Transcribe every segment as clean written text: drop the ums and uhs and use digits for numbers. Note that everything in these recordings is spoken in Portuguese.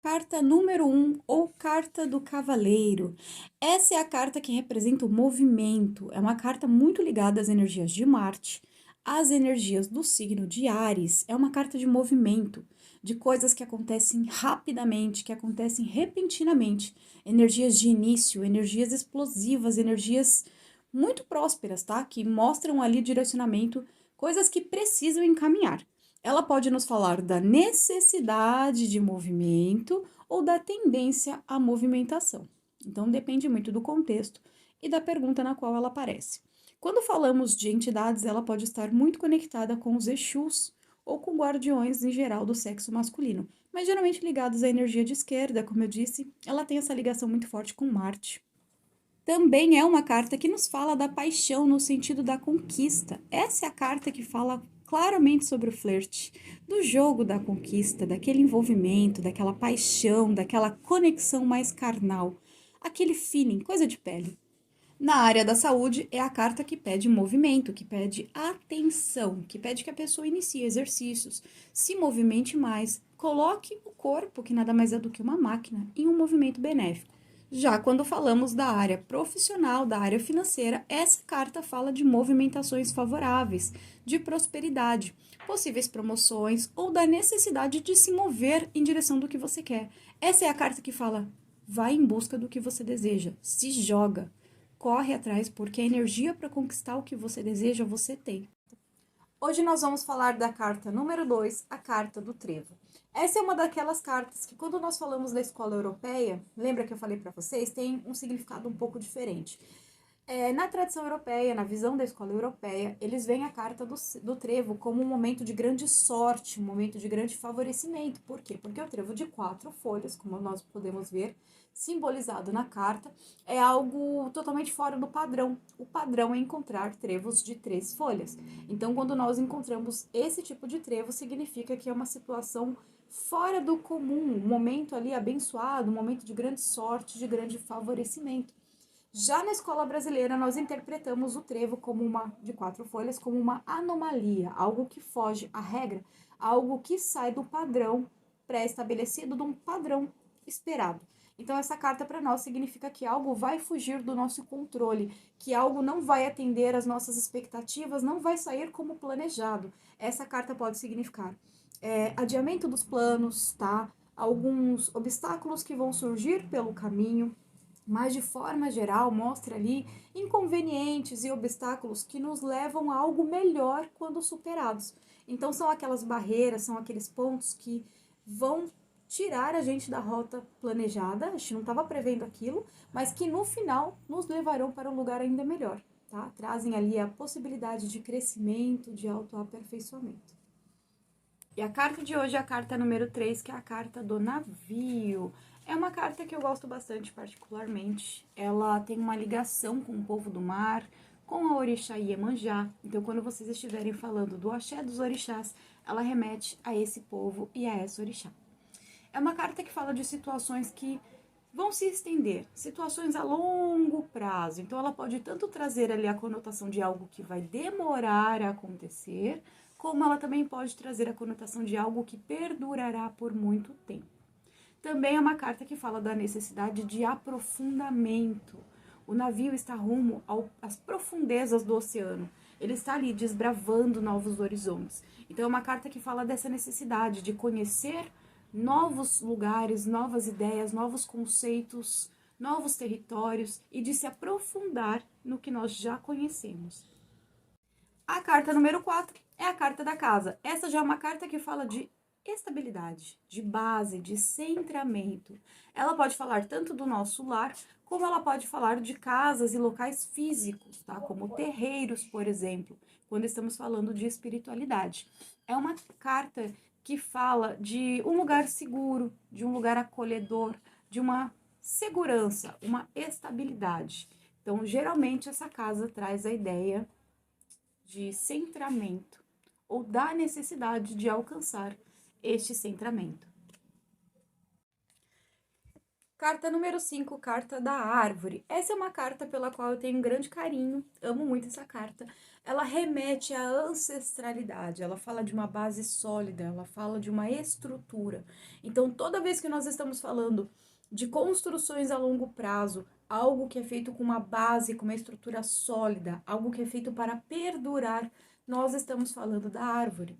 Carta número 1 ou carta do cavaleiro. Essa é a carta que representa o movimento. É uma carta muito ligada às energias de Marte, às energias do signo de Áries. É uma carta de movimento, de coisas que acontecem rapidamente, que acontecem repentinamente. Energias de início, energias explosivas, energias muito prósperas, tá? Que mostram ali direcionamento, coisas que precisam encaminhar. Ela pode nos falar da necessidade de movimento ou da tendência à movimentação. Então, depende muito do contexto e da pergunta na qual ela aparece. Quando falamos de entidades, ela pode estar muito conectada com os Exus ou com guardiões em geral do sexo masculino, mas geralmente ligados à energia de esquerda, como eu disse, ela tem essa ligação muito forte com Marte. Também é uma carta que nos fala da paixão no sentido da conquista. Essa é a carta que fala claramente sobre o flerte, do jogo da conquista, daquele envolvimento, daquela paixão, daquela conexão mais carnal, aquele feeling, coisa de pele. Na área da saúde, é a carta que pede movimento, que pede atenção, que pede que a pessoa inicie exercícios, se movimente mais, coloque o corpo, que nada mais é do que uma máquina, em um movimento benéfico. Já quando falamos da área profissional, da área financeira, essa carta fala de movimentações favoráveis, de prosperidade, possíveis promoções ou da necessidade de se mover em direção do que você quer. Essa é a carta que fala: vai em busca do que você deseja, se joga. Corre atrás, porque a energia para conquistar o que você deseja, você tem. Hoje nós vamos falar da carta número 2, a carta do trevo. Essa é uma daquelas cartas que, quando nós falamos da escola europeia, lembra que eu falei para vocês, tem um significado um pouco diferente. Na tradição europeia, na visão da escola europeia, eles veem a carta do trevo como um momento de grande sorte, um momento de grande favorecimento. Por quê? Porque o trevo de 4 folhas, como nós podemos ver, simbolizado na carta, é algo totalmente fora do padrão. O padrão é encontrar trevos de 3 folhas. Então, quando nós encontramos esse tipo de trevo, significa que é uma situação fora do comum, um momento ali abençoado, um momento de grande sorte, de grande favorecimento. Já na escola brasileira, nós interpretamos o trevo como de 4 folhas como uma anomalia, algo que foge à regra, algo que sai do padrão pré-estabelecido, de um padrão esperado. Então, essa carta para nós significa que algo vai fugir do nosso controle, que algo não vai atender às nossas expectativas, não vai sair como planejado. Essa carta pode significar adiamento dos planos, tá? Alguns obstáculos que vão surgir pelo caminho, mas de forma geral mostra ali inconvenientes e obstáculos que nos levam a algo melhor quando superados. Então são aquelas barreiras, são aqueles pontos que vão tirar a gente da rota planejada, a gente não estava prevendo aquilo, mas que no final nos levarão para um lugar ainda melhor, tá? Trazem ali a possibilidade de crescimento, de autoaperfeiçoamento. E a carta de hoje é a carta número 3, que é a carta do navio. É uma carta que eu gosto bastante, particularmente. Ela tem uma ligação com o povo do mar, com a orixá Iemanjá. Então, quando vocês estiverem falando do axé dos orixás, ela remete a esse povo e a essa orixá. É uma carta que fala de situações que vão se estender, situações a longo prazo. Então, ela pode tanto trazer ali a conotação de algo que vai demorar a acontecer, como ela também pode trazer a conotação de algo que perdurará por muito tempo. Também é uma carta que fala da necessidade de aprofundamento. O navio está rumo às profundezas do oceano. Ele está ali desbravando novos horizontes. Então é uma carta que fala dessa necessidade de conhecer novos lugares, novas ideias, novos conceitos, novos territórios e de se aprofundar no que nós já conhecemos. A carta número 4 é a carta da casa. Essa já é uma carta que fala de estabilidade, de base, de centramento. Ela pode falar tanto do nosso lar, como ela pode falar de casas e locais físicos, tá? Como terreiros, por exemplo, quando estamos falando de espiritualidade. É uma carta que fala de um lugar seguro, de um lugar acolhedor, de uma segurança, uma estabilidade. Então, geralmente, essa casa traz a ideia de centramento ou da necessidade de alcançar este centramento. Carta número 5, carta da árvore. Essa é uma carta pela qual eu tenho um grande carinho, amo muito essa carta. Ela remete à ancestralidade, ela fala de uma base sólida, ela fala de uma estrutura. Então, toda vez que nós estamos falando de construções a longo prazo, algo que é feito com uma base, com uma estrutura sólida, algo que é feito para perdurar, nós estamos falando da árvore.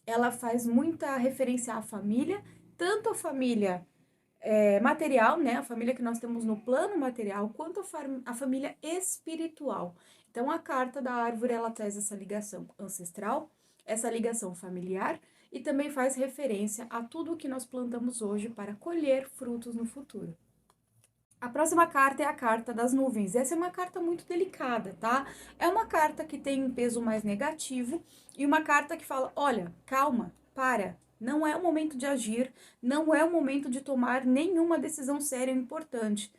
Ela faz muita referência à família, tanto a família material, né? A família que nós temos no plano material, quanto a família espiritual. Então, a carta da árvore, ela traz essa ligação ancestral, essa ligação familiar e também faz referência a tudo o que nós plantamos hoje para colher frutos no futuro. A próxima carta é a carta das nuvens. Essa é uma carta muito delicada, tá? É uma carta que tem um peso mais negativo e uma carta que fala: olha, calma, para. Não é o momento de agir, não é o momento de tomar nenhuma decisão séria ou importante.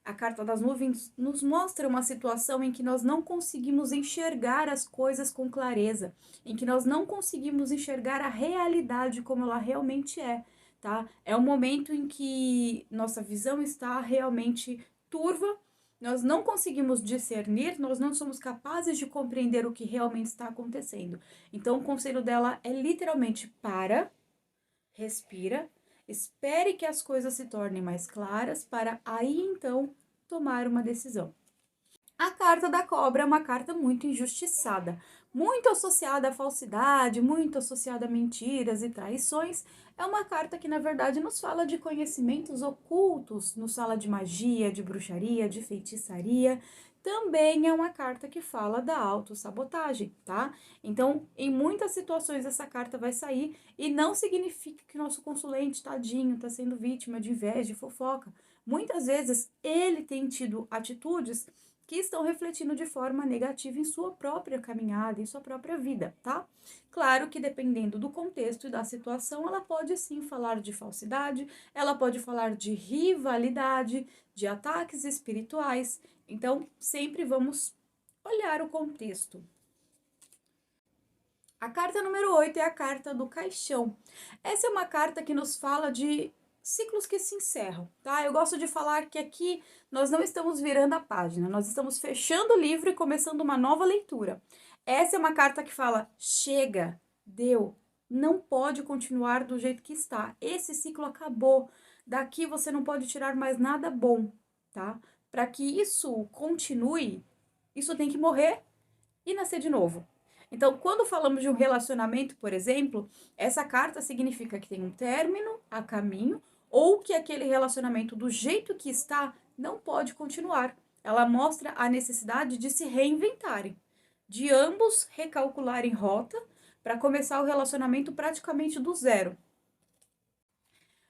A carta das nuvens nos mostra uma situação em que nós não conseguimos enxergar as coisas com clareza, em que nós não conseguimos enxergar a realidade como ela realmente é, tá? É um momento em que nossa visão está realmente turva, nós não conseguimos discernir, nós não somos capazes de compreender o que realmente está acontecendo. Então, o conselho dela é literalmente: para, respira, espere que as coisas se tornem mais claras para aí então tomar uma decisão. A carta da cobra é uma carta muito injustiçada, muito associada à falsidade, muito associada a mentiras e traições. É uma carta que, na verdade, nos fala de conhecimentos ocultos, nos fala de magia, de bruxaria, de feitiçaria. Também é uma carta que fala da autossabotagem, tá? Então, em muitas situações, essa carta vai sair e não significa que o nosso consulente, tadinho, está sendo vítima de inveja, de fofoca. Muitas vezes, ele tem tido atitudes que estão refletindo de forma negativa em sua própria caminhada, em sua própria vida, tá? Claro que dependendo do contexto e da situação, ela pode sim falar de falsidade, ela pode falar de rivalidade, de ataques espirituais. Então, sempre vamos olhar o contexto. A carta número 8 é a carta do caixão. Essa é uma carta que nos fala de ciclos que se encerram, tá? Eu gosto de falar que aqui nós não estamos virando a página, nós estamos fechando o livro e começando uma nova leitura. Essa é uma carta que fala: chega, deu, não pode continuar do jeito que está. Esse ciclo acabou. Daqui você não pode tirar mais nada bom, tá? Para que isso continue, isso tem que morrer e nascer de novo. Então, quando falamos de um relacionamento, por exemplo, essa carta significa que tem um término a caminho ou que aquele relacionamento, do jeito que está, não pode continuar. Ela mostra a necessidade de se reinventarem, de ambos recalcularem rota para começar o relacionamento praticamente do zero.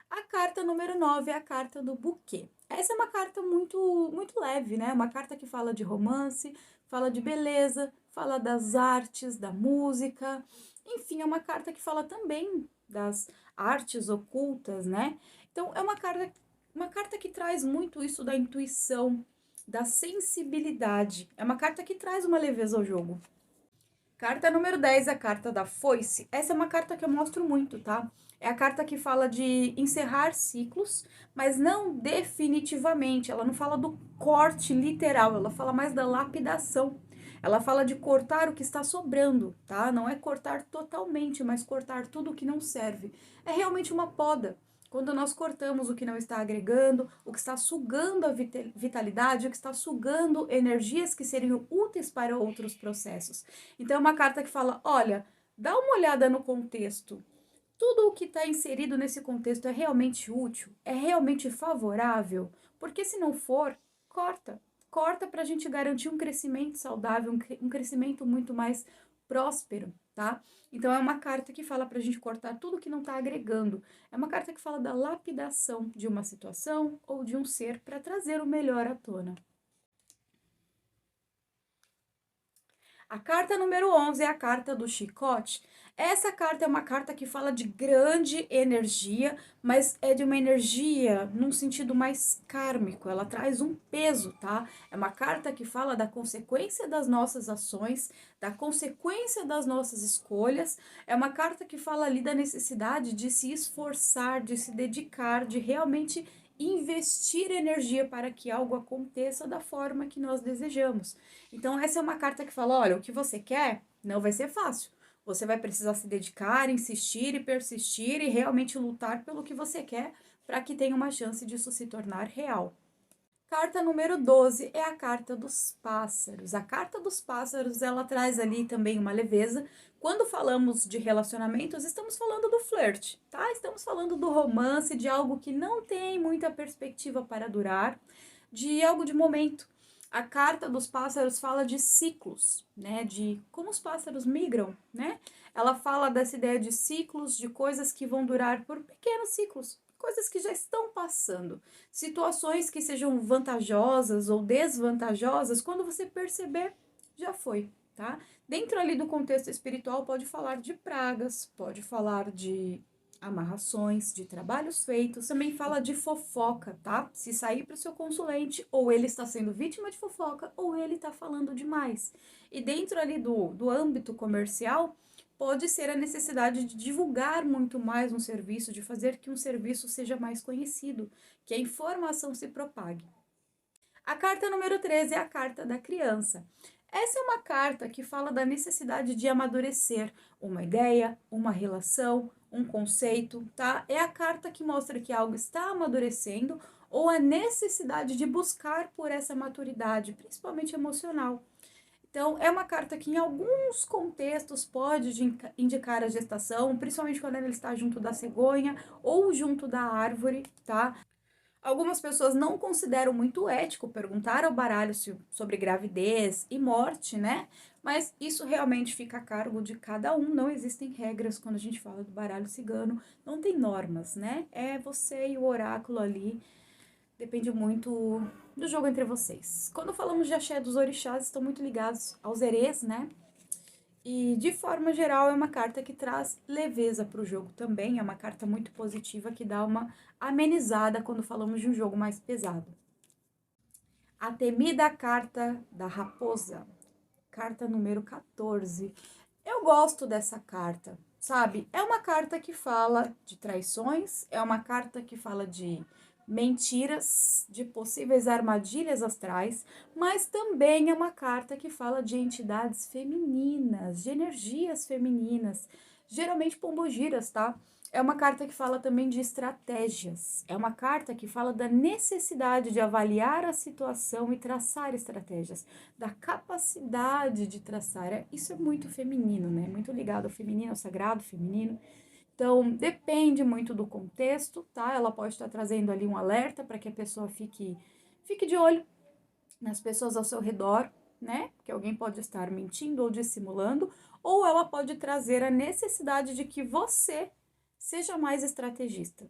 A carta número 9 é a carta do buquê. Essa é uma carta muito leve, né? Uma carta que fala de romance, fala de beleza, fala das artes, da música. Enfim, é uma carta que fala também das artes ocultas, né? Então, é uma carta que traz muito isso da intuição, da sensibilidade. É uma carta que traz uma leveza ao jogo. Carta número 10, a carta da foice. Essa é uma carta que eu mostro muito, tá? É a carta que fala de encerrar ciclos, mas não definitivamente. Ela não fala do corte literal, ela fala mais da lapidação. Ela fala de cortar o que está sobrando, tá? Não é cortar totalmente, mas cortar tudo o que não serve. É realmente uma poda. Quando nós cortamos o que não está agregando, o que está sugando a vitalidade, o que está sugando energias que seriam úteis para outros processos. Então, é uma carta que fala: olha, dá uma olhada no contexto. Tudo o que está inserido nesse contexto é realmente útil? É realmente favorável? Porque se não for, corta. Corta para a gente garantir um crescimento saudável, um crescimento muito mais próspero, tá? Então, é uma carta que fala para a gente cortar tudo que não está agregando. É uma carta que fala da lapidação de uma situação ou de um ser para trazer o melhor à tona. A carta número 11 é a carta do chicote. Essa carta é uma carta que fala de grande energia, mas é de uma energia num sentido mais kármico, ela traz um peso, tá? É uma carta que fala da consequência das nossas ações, da consequência das nossas escolhas, é uma carta que fala ali da necessidade de se esforçar, de se dedicar, de realmente investir energia para que algo aconteça da forma que nós desejamos. Então, essa é uma carta que fala: olha, o que você quer não vai ser fácil. Você vai precisar se dedicar, insistir e persistir e realmente lutar pelo que você quer para que tenha uma chance disso se tornar real. Carta número 12 é a carta dos pássaros. A carta dos pássaros, ela traz ali também uma leveza. Quando falamos de relacionamentos, estamos falando do flerte, tá? Estamos falando do romance, de algo que não tem muita perspectiva para durar, de algo de momento. A carta dos pássaros fala de ciclos, né? De como os pássaros migram, né? Ela fala dessa ideia de ciclos, de coisas que vão durar por pequenos ciclos, coisas que já estão passando, situações que sejam vantajosas ou desvantajosas, quando você perceber, já foi, tá? Dentro ali do contexto espiritual, pode falar de pragas, pode falar de amarrações, de trabalhos feitos, também fala de fofoca, tá? Se sair para o seu consulente, ou ele está sendo vítima de fofoca, ou ele está falando demais. E dentro ali do âmbito comercial, pode ser a necessidade de divulgar muito mais um serviço, de fazer que um serviço seja mais conhecido, que a informação se propague. A carta número 13 é a carta da criança. Essa é uma carta que fala da necessidade de amadurecer uma ideia, uma relação, um conceito, tá? É a carta que mostra que algo está amadurecendo ou a necessidade de buscar por essa maturidade, principalmente emocional. Então, é uma carta que em alguns contextos pode indicar a gestação, principalmente quando ela está junto da cegonha ou junto da árvore, tá? Algumas pessoas não consideram muito ético perguntar ao baralho sobre gravidez e morte, né? Mas isso realmente fica a cargo de cada um. Não existem regras quando a gente fala do baralho cigano, não tem normas, né? É você e o oráculo ali. Depende muito do jogo entre vocês. Quando falamos de axé dos orixás, estão muito ligados aos erês, né? E, de forma geral, é uma carta que traz leveza para o jogo também. É uma carta muito positiva que dá uma amenizada quando falamos de um jogo mais pesado. A temida carta da raposa. Carta número 14. Eu gosto dessa carta, sabe? É uma carta que fala de traições, é uma carta que fala de mentiras, de possíveis armadilhas astrais, mas também é uma carta que fala de entidades femininas, de energias femininas, geralmente pombogiras, tá? É uma carta que fala também de estratégias. É uma carta que fala da necessidade de avaliar a situação e traçar estratégias, da capacidade de traçar. Isso é muito feminino, né? Muito ligado ao feminino, ao sagrado feminino. Então, depende muito do contexto, tá? Ela pode estar trazendo ali um alerta para que a pessoa fique de olho nas pessoas ao seu redor, né? Que alguém pode estar mentindo ou dissimulando, ou ela pode trazer a necessidade de que você seja mais estrategista.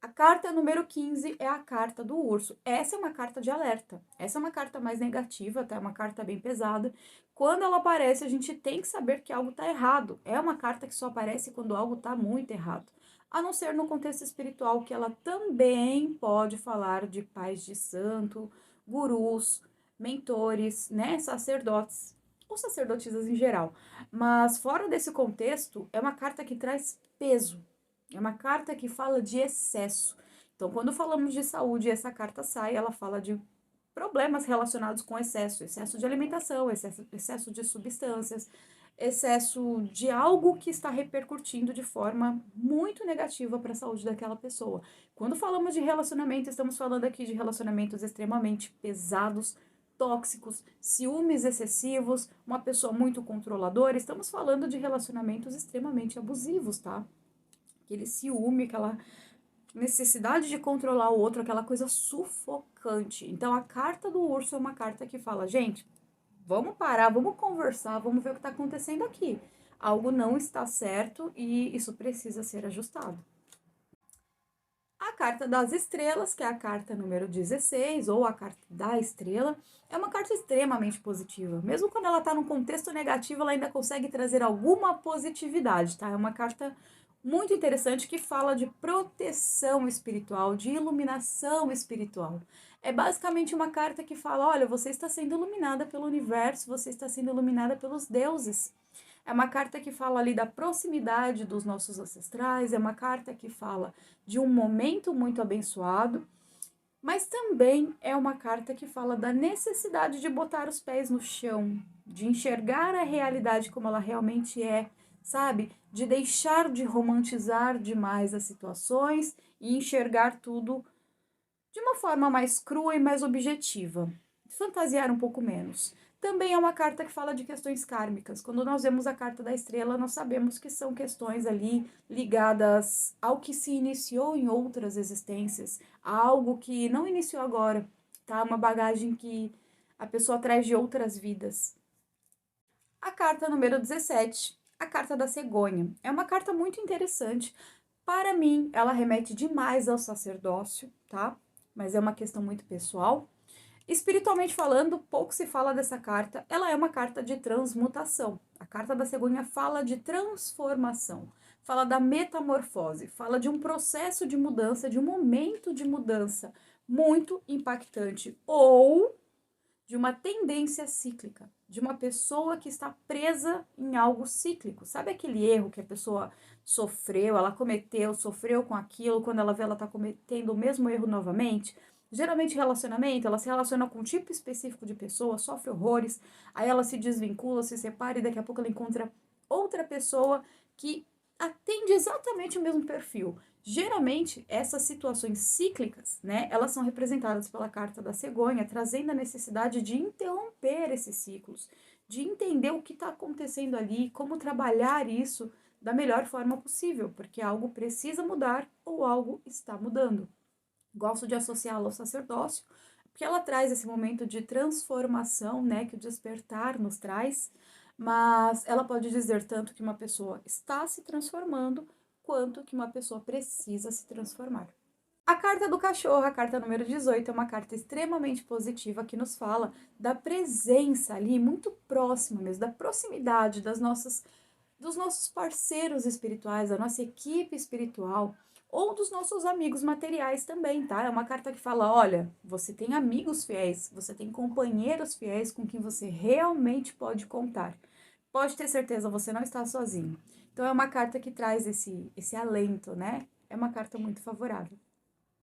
A carta número 15 é a carta do urso. Essa é uma carta de alerta. Essa é uma carta mais negativa, tá? É uma carta bem pesada. Quando ela aparece, a gente tem que saber que algo está errado. É uma carta que só aparece quando algo está muito errado. A não ser no contexto espiritual, que ela também pode falar de pais de santo, gurus, mentores, né? Sacerdotes ou sacerdotisas em geral. Mas fora desse contexto, é uma carta que traz peso. É uma carta que fala de excesso. Então, quando falamos de saúde, essa carta sai, ela fala de problemas relacionados com excesso, excesso de alimentação, excesso de substâncias, excesso de algo que está repercutindo de forma muito negativa para a saúde daquela pessoa. Quando falamos de relacionamento, estamos falando aqui de relacionamentos extremamente pesados, tóxicos, ciúmes excessivos, uma pessoa muito controladora. Estamos falando de relacionamentos extremamente abusivos, tá? Aquele ciúme, aquela necessidade de controlar o outro, aquela coisa sufocante. Então, a carta do urso é uma carta que fala, gente, vamos parar, vamos conversar, vamos ver o que está acontecendo aqui. Algo não está certo e isso precisa ser ajustado. A carta das estrelas, que é a carta número 16, ou a carta da estrela, é uma carta extremamente positiva. Mesmo quando ela está num contexto negativo, ela ainda consegue trazer alguma positividade, tá? É uma carta muito interessante que fala de proteção espiritual, de iluminação espiritual. É basicamente uma carta que fala: olha, você está sendo iluminada pelo universo, você está sendo iluminada pelos deuses. É uma carta que fala ali da proximidade dos nossos ancestrais, é uma carta que fala de um momento muito abençoado, mas também é uma carta que fala da necessidade de botar os pés no chão, de enxergar a realidade como ela realmente é, sabe? De deixar de romantizar demais as situações e enxergar tudo de uma forma mais crua e mais objetiva. Fantasiar um pouco menos. Também é uma carta que fala de questões kármicas. Quando nós vemos a carta da estrela, nós sabemos que são questões ali ligadas ao que se iniciou em outras existências, a algo que não iniciou agora, tá? Uma bagagem que a pessoa traz de outras vidas. A carta número 17, a carta da cegonha. É uma carta muito interessante. Para mim, ela remete demais ao sacerdócio, tá? Mas é uma questão muito pessoal. Espiritualmente falando, pouco se fala dessa carta. Ela é uma carta de transmutação. A carta da cegonha fala de transformação, fala da metamorfose, fala de um processo de mudança, de um momento de mudança muito impactante ou de uma tendência cíclica, de uma pessoa que está presa em algo cíclico. Sabe aquele erro que a pessoa sofreu, ela cometeu, sofreu com aquilo, quando ela vê ela está cometendo o mesmo erro novamente? Geralmente relacionamento, ela se relaciona com um tipo específico de pessoa, sofre horrores, aí ela se desvincula, se separa e daqui a pouco ela encontra outra pessoa que atende exatamente o mesmo perfil. Geralmente, essas situações cíclicas, né, elas são representadas pela carta da cegonha, trazendo a necessidade de interromper esses ciclos, de entender o que está acontecendo ali, como trabalhar isso da melhor forma possível, porque algo precisa mudar ou algo está mudando. Gosto de associá-la ao sacerdócio, porque ela traz esse momento de transformação, né, que o despertar nos traz, mas ela pode dizer tanto que uma pessoa está se transformando, quanto que uma pessoa precisa se transformar. A carta do cachorro, a carta número 18, é uma carta extremamente positiva que nos fala da presença ali muito próxima mesmo, da proximidade dos nossos parceiros espirituais, da nossa equipe espiritual ou dos nossos amigos materiais também, tá? É uma carta que fala: olha, você tem amigos fiéis, você tem companheiros fiéis com quem você realmente pode contar. Pode ter certeza, você não está sozinho. Então é uma carta que traz esse alento, né? É uma carta muito favorável.